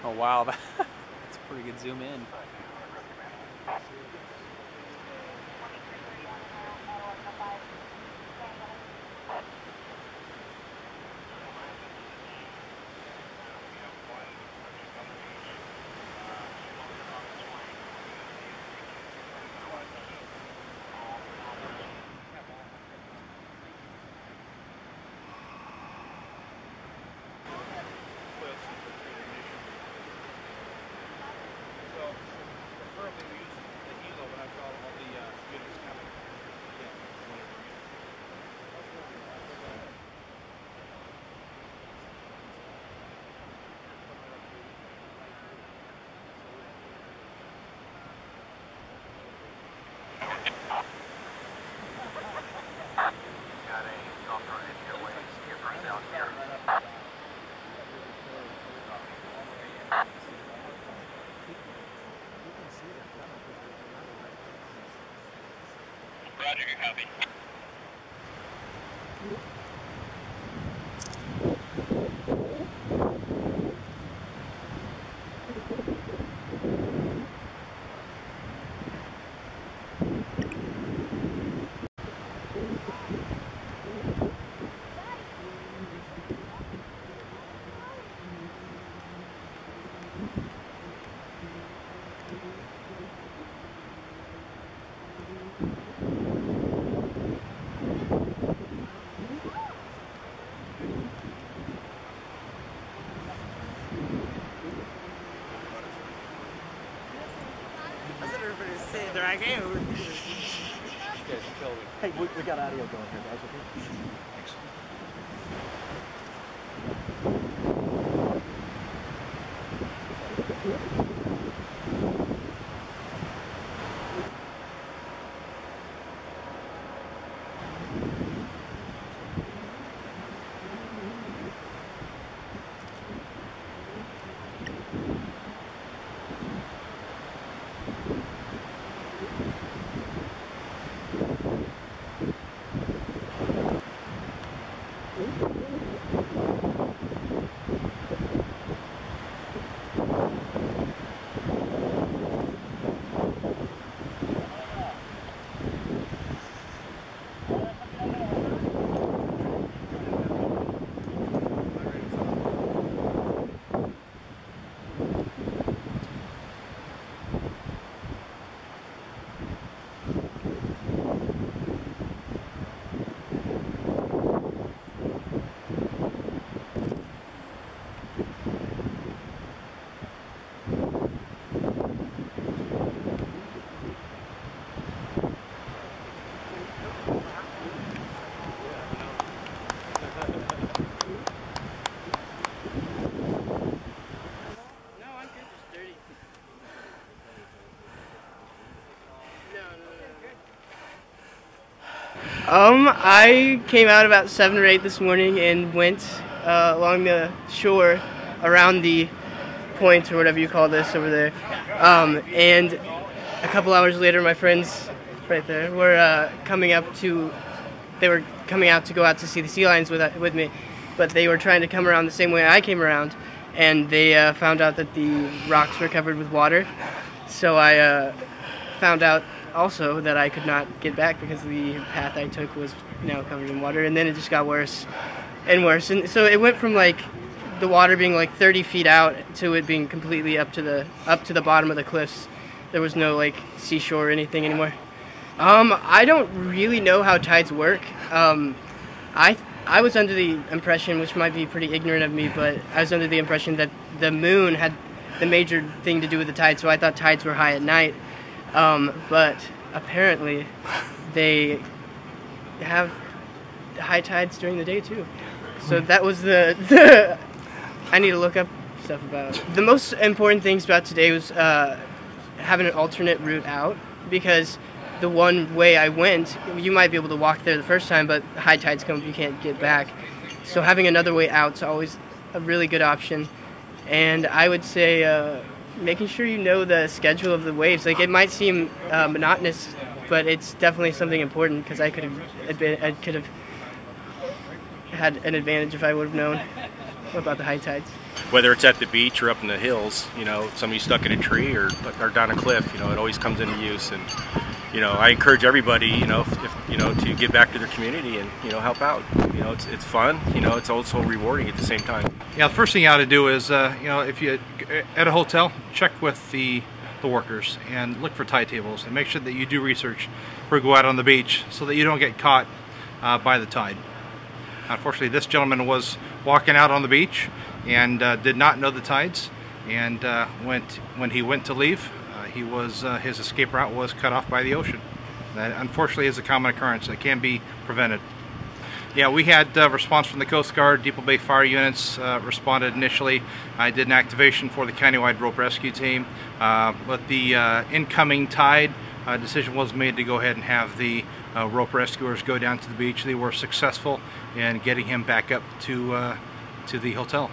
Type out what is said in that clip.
Oh wow, that's a pretty good zoom in. Roger, copy. Dragging. You guys killed it. Hey, we got audio going here, guys. Okay? I came out about 7 or 8 this morning and went along the shore around the point or whatever you call this over there. And a couple hours later, my friends right there were coming out to go out to see the sea lions with me, but they were trying to come around the same way I came around, and they found out that the rocks were covered with water. So I found out also that I could not get back because the path I took was now covered in water, and then it just got worse and worse. And so it went from like the water being like 30 feet out to it being completely up to the bottom of the cliffs. There was no like seashore or anything anymore. I don't really know how tides work. I was under the impression, which might be pretty ignorant of me, but I was under the impression that the moon had the major thing to do with the tide, so I thought tides were high at night. But apparently they have high tides during the day too. So that was the I need to look up stuff about it. The most important things about today was having an alternate route out, because the one way I went, you might be able to walk there the first time, but high tides come, you can't get back. So having another way out is always a really good option. And I would say making sure you know the schedule of the waves. Like, it might seem monotonous, but it's definitely something important, because I could have had an advantage if I would have known about the high tides. whether it's at the beach or up in the hills, you know, somebody stuck in a tree or down a cliff, you know, it always comes into use. And you know, I encourage everybody, you know, if you know, to give back to their community and, you know, help out. You know, it's fun, you know, it's also rewarding at the same time. Yeah, the first thing you ought to do is, you know, if you at a hotel, check with the workers and look for tide tables and make sure that you do research before you go out on the beach so that you don't get caught by the tide. Unfortunately, this gentleman was walking out on the beach and did not know the tides, and when he went to leave, his escape route was cut off by the ocean. That unfortunately is a common occurrence that can be prevented. Yeah, we had response from the Coast Guard, Depot Bay Fire units responded initially. I did an activation for the countywide rope rescue team. But the incoming tide, decision was made to go ahead and have the rope rescuers go down to the beach. They were successful in getting him back up to the hotel.